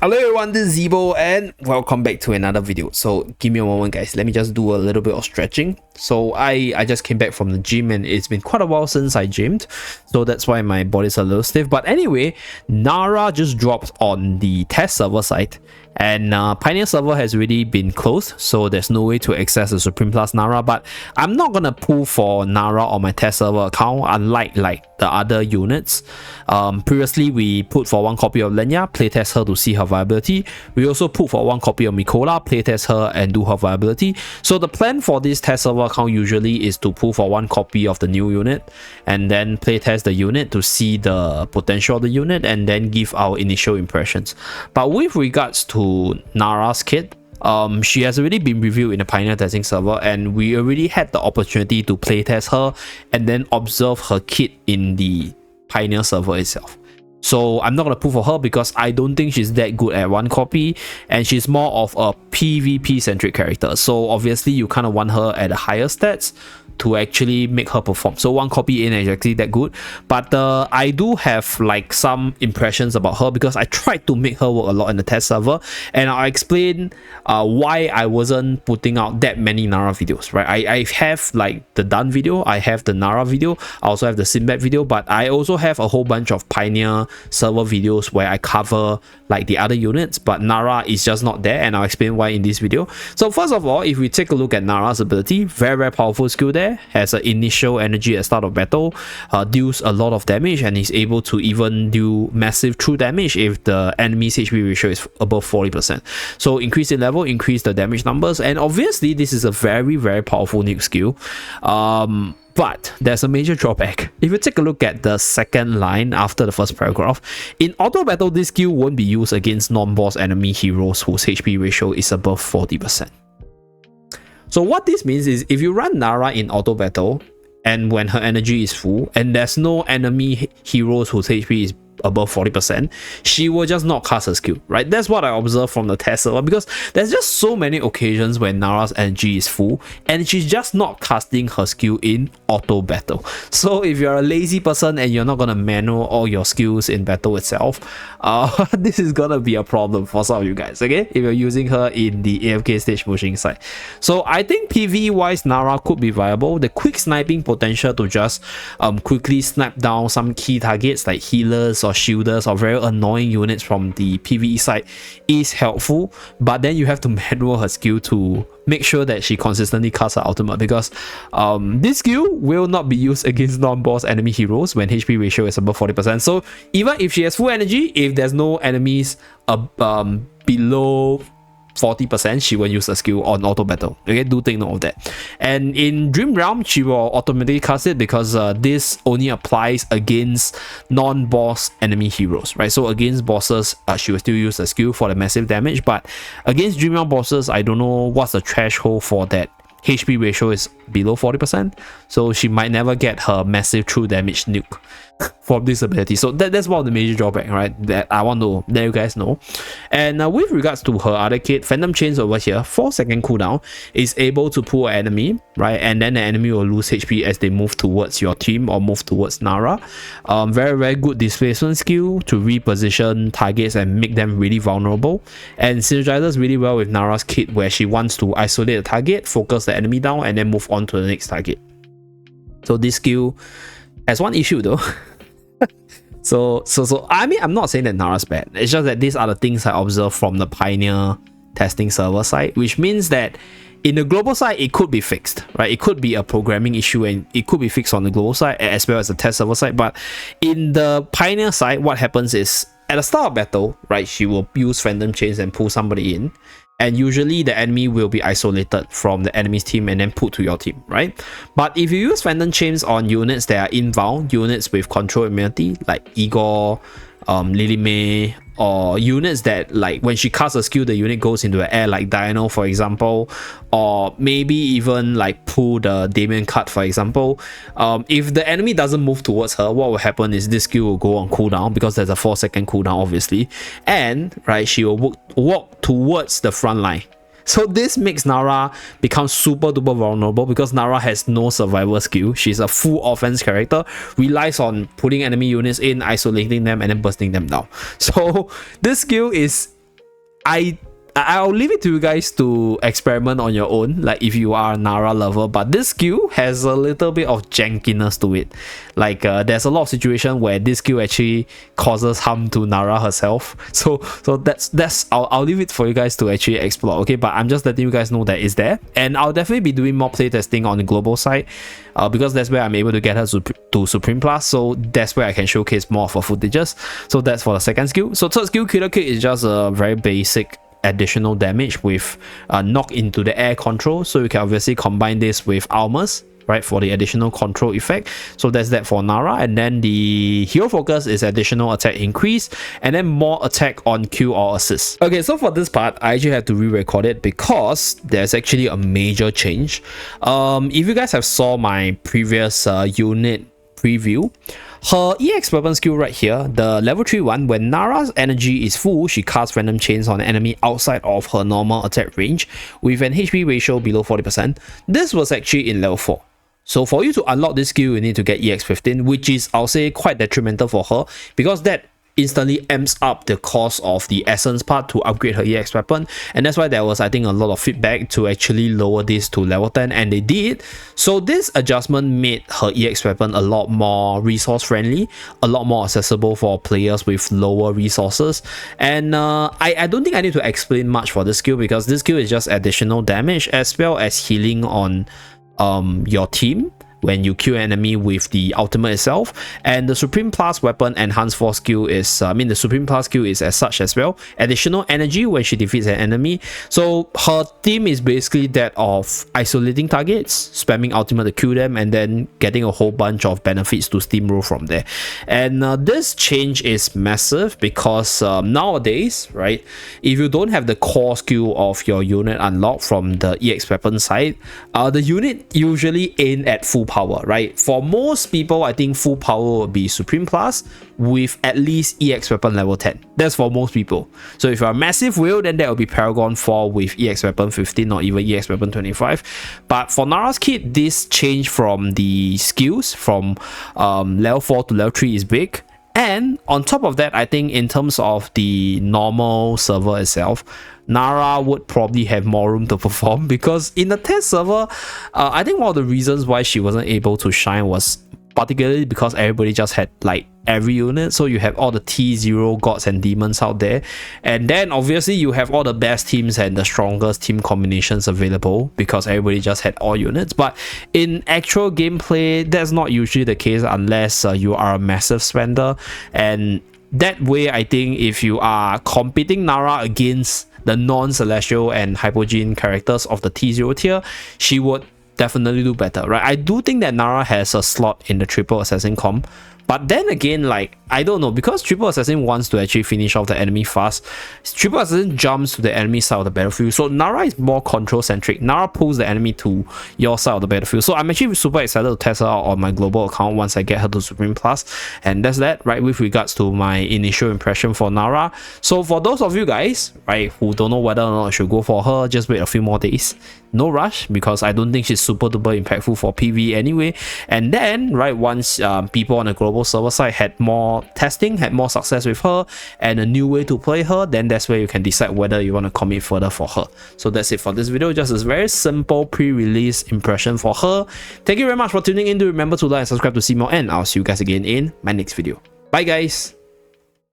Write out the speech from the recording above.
Hello everyone, this is Zeeebo and welcome back to another video. So give me a moment guys, let me just do a little bit of stretching. So I just came back from the gym and it's been quite a while since I gymmed, so that's why my body's a little stiff. But anyway, Nara just dropped on the test server site, and Pioneer server has already been closed, so there's no way to access the Supreme Plus Nara. But I'm not gonna pull for Nara on my test server account, unlike the other units. Previously we put for one copy of Lenya, playtest her to see her viability. We also put for one copy of Mikola, playtest her and do her viability. So the plan for this test server account usually is to pull for one copy of the new unit and then playtest the unit to see the potential of the unit and then give our initial impressions. But with regards to Nara's kit, she has already been reviewed in the Pioneer testing server, and we already had the opportunity to playtest her and then observe her kit in the Pioneer server itself. So I'm not going to pull for her because I don't think she's that good at one copy, and she's more of a PvP centric character. So obviously you kind of want her at a higher stats to actually make her perform. So one copy ain't exactly that good, but I do have like some impressions about her because I tried to make her work a lot in the test server, and I'll explain why I wasn't putting out that many Nara videos, right? I have like the done video, I have the Nara video, I also have the Sinbad video, but I also have a whole bunch of Pioneer server videos where I cover like the other units, but Nara is just not there, and I'll explain why in this video. So first of all, if we take a look at Nara's ability, very powerful skill there, has an initial energy at start of battle, deals a lot of damage, and is able to even do massive true damage if the enemy's HP ratio is above 40%. So increase in level, increase the damage numbers, and obviously this is a very powerful nuke skill. But there's a major drawback. If you take a look at the second line after the first paragraph, in auto battle this skill won't be used against non-boss enemy heroes whose HP ratio is above 40%. So what this means is if you run Nara in auto battle and when her energy is full and there's no enemy heroes whose HP is above 40%, she will just not cast her skill, right? That's what I observed from the test server, because there's just so many occasions when Nara's energy is full and she's just not casting her skill in auto battle. So if you're a lazy person and you're not gonna manual all your skills in battle itself, this is gonna be a problem for some of you guys, okay? If you're using her in the AFK stage pushing side. So I think PvE wise Nara could be viable. The quick sniping potential to just quickly snipe down some key targets like healers or shielders or very annoying units from the PvE side is helpful, but then you have to manual her skill to make sure that she consistently casts her ultimate, because this skill will not be used against non-boss enemy heroes when HP ratio is above 40%. So even if she has full energy, if there's no enemies below 40%, she will use a skill on auto battle. Okay, do take note of that. And in Dream Realm, she will automatically cast it because this only applies against non-boss enemy heroes, right? So against bosses, she will still use a skill for the massive damage, but against Dream Realm bosses, I don't know what's the threshold for that. HP ratio is below 40%, so she might never get her massive true damage nuke from this ability. So that's one of the major drawbacks, right, that I want to let you guys know. And with regards to her other kit, Phantom Chains over here, 4-second cooldown, is able to pull an enemy, right, and then the enemy will lose HP as they move towards your team or move towards Nara. Very good displacement skill to reposition targets and make them really vulnerable, and synergizes really well with Nara's kit where she wants to isolate a target, focus the enemy down, and then move on to the next target. So this skill has one issue though. So I mean, I'm not saying that Nara's bad, it's just that these are the things I observed from the Pioneer testing server side, which means that in the global side it could be fixed, right? It could be a programming issue and it could be fixed on the global side as well as the test server side. But in the Pioneer side, what happens is at the start of battle, right, she will use Phantom Chains and pull somebody in, and usually the enemy will be isolated from the enemy's team and then put to your team, right? But if you use Phantom Chains on units that are inbound, units with control immunity like Igor, Lily May, or units that like when she casts a skill the unit goes into the air like Dino for example, or maybe even like pull the Damien card for example, if the enemy doesn't move towards her, what will happen is this skill will go on cooldown because there's a 4-second cooldown obviously, and right, she will walk towards the front line. So this makes Nara become super duper vulnerable because Nara has no survival skill. She's a full offense character, relies on putting enemy units in, isolating them, and then bursting them down. So this skill is I'll leave it to you guys to experiment on your own, like if you are a Nara lover, but this skill has a little bit of jankiness to it. Like there's a lot of situation where this skill actually causes harm to Nara herself. So that's I'll leave it for you guys to actually explore, okay? But I'm just letting you guys know that it's there, and I'll definitely be doing more playtesting on the global side, because that's where I'm able to get her to Supreme Plus, so that's where I can showcase more of her footages. So that's for the second skill. So third skill, Killer Kick, is just a very basic additional damage with knock into the air control, so you can obviously combine this with Almas, right, for the additional control effect. So that's that for Nara. And then the hero focus is additional attack increase, and then more attack on Q or assist. Okay, so for this part I actually have to re-record it because there's actually a major change. If you guys have saw my previous unit preview, her EX weapon skill right here, the level 3 one, when Nara's energy is full, she casts random chains on an enemy outside of her normal attack range with an HP ratio below 40%. This was actually in level 4. So for you to unlock this skill, you need to get EX 15, which is, I'll say, quite detrimental for her, because that instantly amps up the cost of the essence part to upgrade her EX weapon. And that's why there was, I think, a lot of feedback to actually lower this to level 10, and they did. So this adjustment made her EX weapon a lot more resource friendly, a lot more accessible for players with lower resources. And I don't think I need to explain much for this skill, because this skill is just additional damage as well as healing on your team when you kill an enemy with the ultimate itself. And the Supreme Plus weapon enhanced force skill is, the Supreme Plus skill is as such as well, additional energy when she defeats an enemy. So her theme is basically that of isolating targets, spamming ultimate to kill them, and then getting a whole bunch of benefits to steamroll from there. And this change is massive because nowadays, right, if you don't have the core skill of your unit unlocked from the EX weapon side, the unit usually aim at full power, right? For most people, I think full power will be Supreme Plus with at least EX weapon level 10. That's for most people. So if you're a massive whale, then that will be Paragon 4 with EX weapon 15 or even EX weapon 25. But for Nara's kit, this change from the skills from level 4 to level 3 is big. And on top of that, I think in terms of the normal server itself, Nara would probably have more room to perform, because in the test server, I think one of the reasons why she wasn't able to shine was particularly because everybody just had like every unit. So you have all the T0 gods and demons out there, and then obviously you have all the best teams and the strongest team combinations available because everybody just had all units. But in actual gameplay, that's not usually the case unless you are a massive spender. And that way, I think if you are competing Nara against the non-celestial and hypogene characters of the T0 tier, she would definitely do better, right? I do think that Nara has a slot in the triple assassin comp, but then again, like, I don't know, because triple assassin wants to actually finish off the enemy fast. Triple assassin jumps to the enemy side of the battlefield, so Nara is more control centric. Nara pulls the enemy to your side of the battlefield. So I'm actually super excited to test her out on my global account once I get her to Supreme Plus. And that's that, right, with regards to my initial impression for Nara. So for those of you guys, right, who don't know whether or not I should go for her, just wait a few more days. No rush, because I don't think she's super duper impactful for PvE anyway. And then, right, once people on the global server side had more testing, had more success with her, and a new way to play her, then that's where you can decide whether you want to commit further for her. So that's it for this video, just a very simple pre-release impression for her. Thank you very much for tuning in. Do remember to like and subscribe to see more, and I'll see you guys again in my next video. Bye guys.